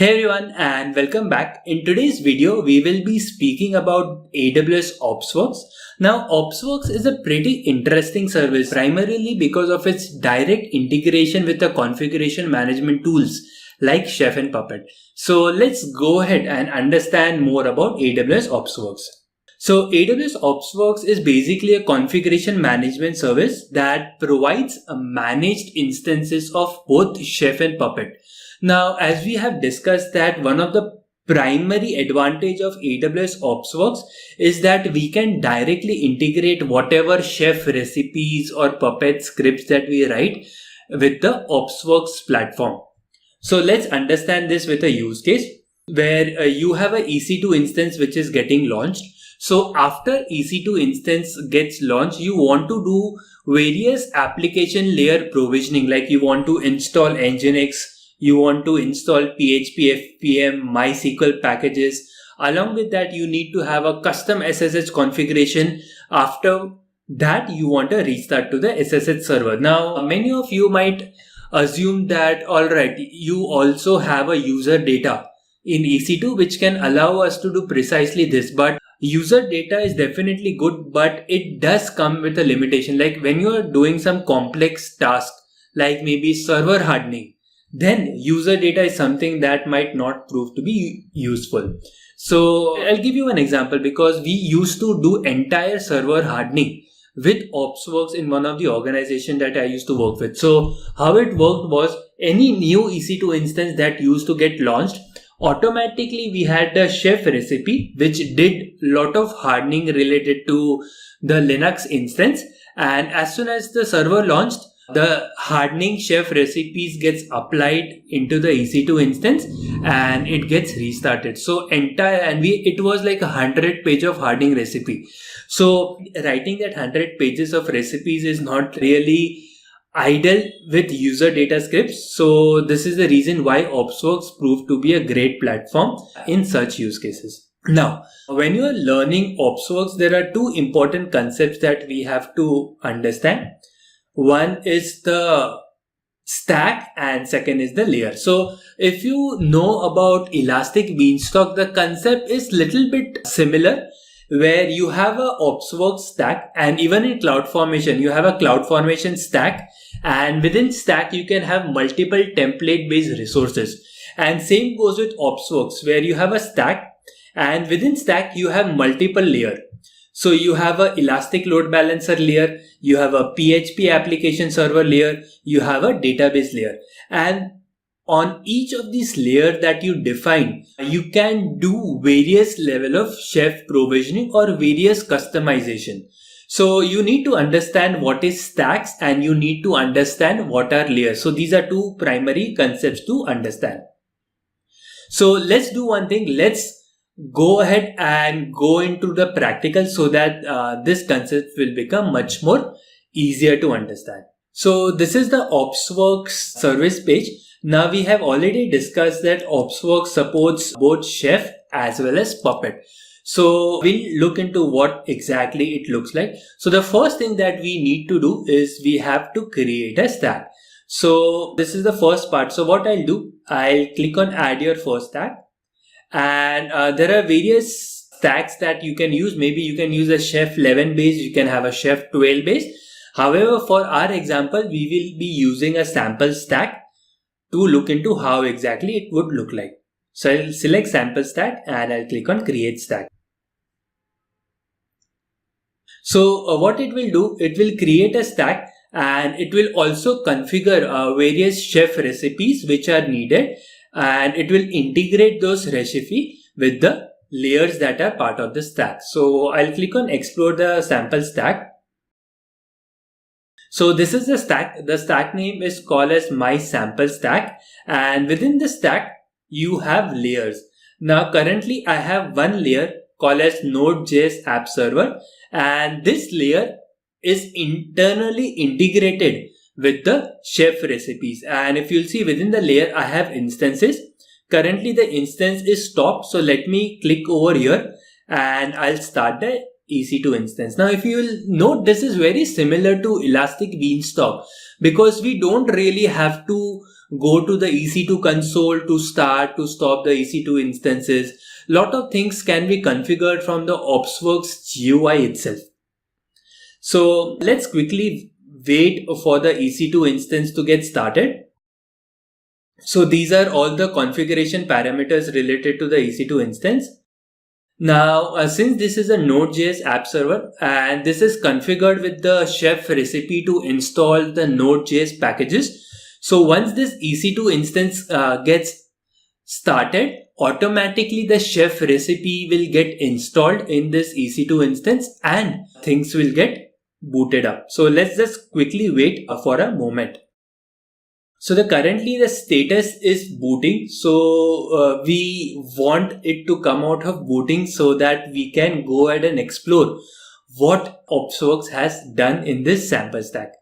Hey everyone and welcome back. In today's video, we will be speaking about AWS OpsWorks. Now, OpsWorks is a pretty interesting service primarily because of its direct integration with the configuration management tools like Chef and Puppet. So let's go ahead and understand more about AWS OpsWorks. So AWS OpsWorks is basically a configuration management service that provides managed instances of both Chef and Puppet. Now, as we have discussed that one of the primary advantage of AWS OpsWorks is that we can directly integrate whatever Chef recipes or Puppet scripts that we write with the OpsWorks platform. So let's understand this with a use case where you have a EC2 instance which is getting launched. So after EC2 instance gets launched, you want to do various application layer provisioning, like you want to install Nginx, you want to install PHP, FPM, MySQL packages. Along with that, you need to have a custom SSH configuration. After that, you want to restart to the SSH server. Now, many of you might assume that, alright, you also have a user data in EC2, which can allow us to do precisely this. But user data is definitely good, but it does come with a limitation. Like when you are doing some complex task, like maybe server hardening, then user data is something that might not prove to be useful. So I'll give you an example because we used to do entire server hardening with OpsWorks in one of the organizations that I used to work with. So how it worked was any new EC2 instance that used to get launched, automatically we had the Chef recipe which did lot of hardening related to the Linux instance, and as soon as the server launched, the hardening Chef recipes gets applied into the EC2 instance and it gets restarted. So it was like 100 page of hardening recipe. So writing that 100 pages of recipes is not really idle with user data scripts. So this is the reason why OpsWorks proved to be a great platform in such use cases. Now, when you are learning OpsWorks, there are two important concepts that we have to understand. One is the stack and second is the layer. So if you know about Elastic Beanstalk, the concept is little bit similar, where you have a OpsWorks stack, and even in CloudFormation, you have a CloudFormation stack, and within stack, you can have multiple template based resources. And same goes with OpsWorks, where you have a stack and within stack, you have multiple layers. So you have a Elastic Load Balancer layer, you have a PHP application server layer, you have a database layer. And on each of these layers that you define, you can do various level of Chef provisioning or various customization. So you need to understand what is stacks and you need to understand what are layers. So these are two primary concepts to understand. So let's do one thing. Let's go ahead and go into the practical so that this concept will become much more easier to understand. So this is the OpsWorks service page. Now we have already discussed that OpsWorks supports both Chef as well as Puppet. So we'll look into what exactly it looks like. So the first thing that we need to do is we have to create a stack. So this is the first part. So what I'll do, I'll click on add your first stack. And there are various stacks that you can use. Maybe you can use a Chef 11 base, you can have a Chef 12 base. However, for our example, we will be using a sample stack to look into how exactly it would look like. So I'll select sample stack and I'll click on create stack. So what it will do, it will create a stack and it will also configure various Chef recipes which are needed, and it will integrate those recipes with the layers that are part of the stack. So I'll click on explore the sample stack. So this is the stack. The stack name is called as my sample stack, and within the stack you have layers. Now currently I have one layer called as Node.js app server, and this layer is internally integrated with the Chef recipes. And if you'll see within the layer, I have instances. Currently the instance is stopped. So let me click over here and I'll start the EC2 instance. Now, if you will note, this is very similar to Elastic Beanstalk because we don't really have to go to the EC2 console to start, to stop the EC2 instances. Lot of things can be configured from the OpsWorks GUI itself. So let's quickly wait for the EC2 instance to get started. So these are all the configuration parameters related to the EC2 instance. Now, since this is a Node.js app server and this is configured with the chef recipe to install the Node.js packages. So once this EC2 instance gets started, automatically the chef recipe will get installed in this EC2 instance and things will get booted up. So let's just quickly wait for a moment. So currently the status is booting. So we want it to come out of booting so that we can go ahead and explore what OpsWorks has done in this sample stack.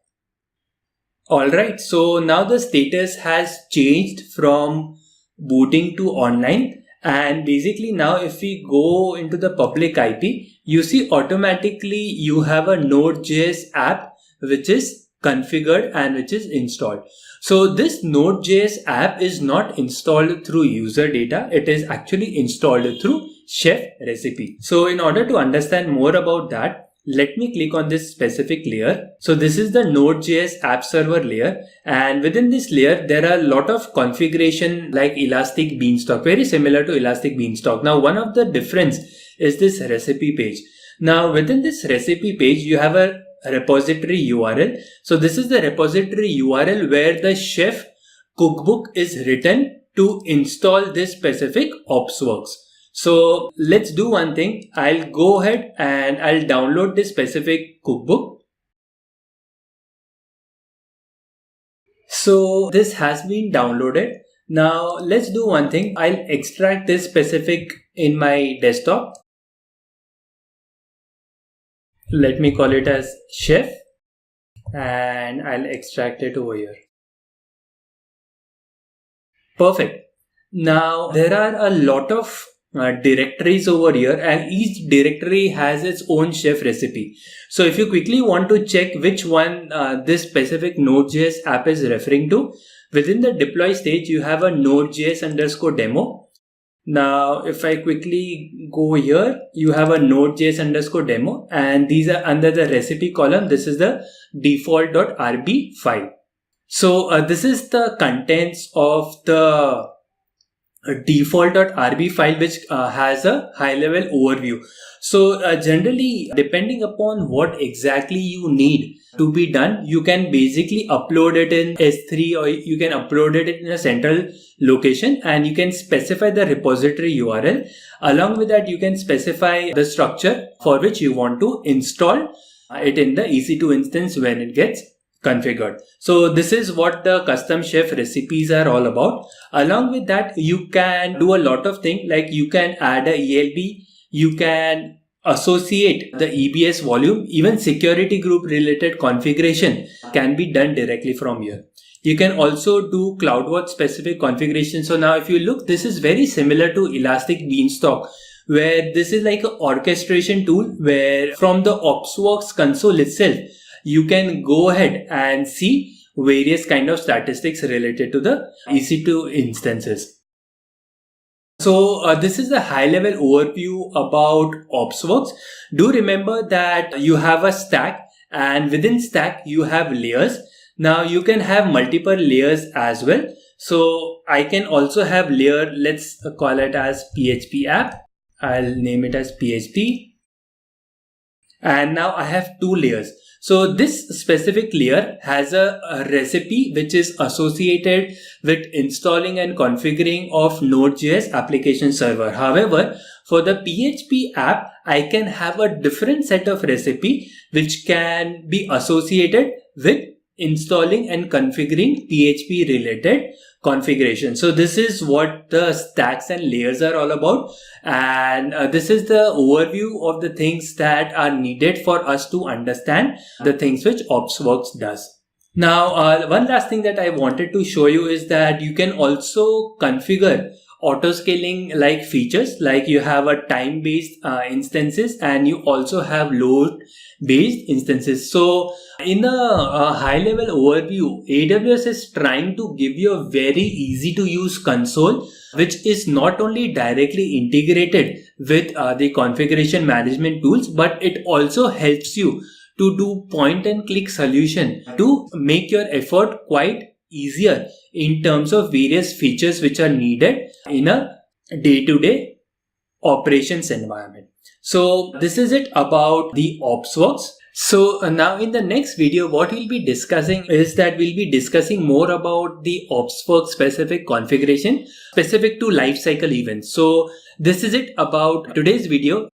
Alright, so now the status has changed from booting to online, and basically now if we go into the public IP, you see automatically you have a Node.js app which is configured and which is installed. So this Node.js app is not installed through user data, it is actually installed through chef recipe. So in order to understand more about that, let me click on this specific layer. So this is the Node.js app server layer, and within this layer there are a lot of configuration like Elastic Beanstalk, very similar to Elastic Beanstalk. Now one of the difference is this recipe page. Now within this recipe page you have a repository URL. So this is the repository URL where the chef cookbook is written to install this specific OpsWorks. So let's do one thing. I'll go ahead and I'll download this specific cookbook. So this has been downloaded. Now let's do one thing. I'll extract this specific in my desktop. Let me call it as chef and I'll extract it over here. Perfect. Now there are a lot of directories over here, and each directory has its own chef recipe. So if you quickly want to check which one this specific Node.js app is referring to, within the deploy stage you have a Node.js_demo. Now if I quickly go here, you have a Node.js_demo, and these are under the recipe column. This is the default.rb file. So this is the contents of the default.rb file, which has a high level overview. So generally, depending upon what exactly you need to be done, you can basically upload it in S3 or you can upload it in a central location, and you can specify the repository URL. Along with that, you can specify the structure for which you want to install it in the EC2 instance when it gets configured. So this is what the custom chef recipes are all about. Along with that, you can do a lot of things, like you can add a ELB, you can associate the EBS volume, even security group related configuration can be done directly from here. You can also do CloudWatch specific configuration. So now if you look, this is very similar to Elastic Beanstalk, where this is like an orchestration tool where from the OpsWorks console itself, you can go ahead and see various kind of statistics related to the EC2 instances. So this is a high level overview about OpsWorks. Do remember that you have a stack, and within stack you have layers. Now you can have multiple layers as well. So I can also have layer, let's call it as PHP app. I'll name it as PHP. And now I have two layers. So this specific layer has a recipe which is associated with installing and configuring of Node.js application server. However, for the PHP app, I can have a different set of recipe which can be associated with installing and configuring PHP related configuration. So this is what the stacks and layers are all about, and this is the overview of the things that are needed for us to understand the things which OpsWorks does. Now one last thing that I wanted to show you is that you can also configure auto-scaling like features, like you have a time-based instances and you also have load-based instances. So in a high-level overview, AWS is trying to give you a very easy-to-use console, which is not only directly integrated with the configuration management tools, but it also helps you to do point and click solution to make your effort quite easier in terms of various features which are needed in a day-to-day operations environment. So this is it about the OpsWorks. So now in the next video, what we'll be discussing is that we'll be discussing more about the OpsWorks specific configuration specific to lifecycle events. So this is it about today's video.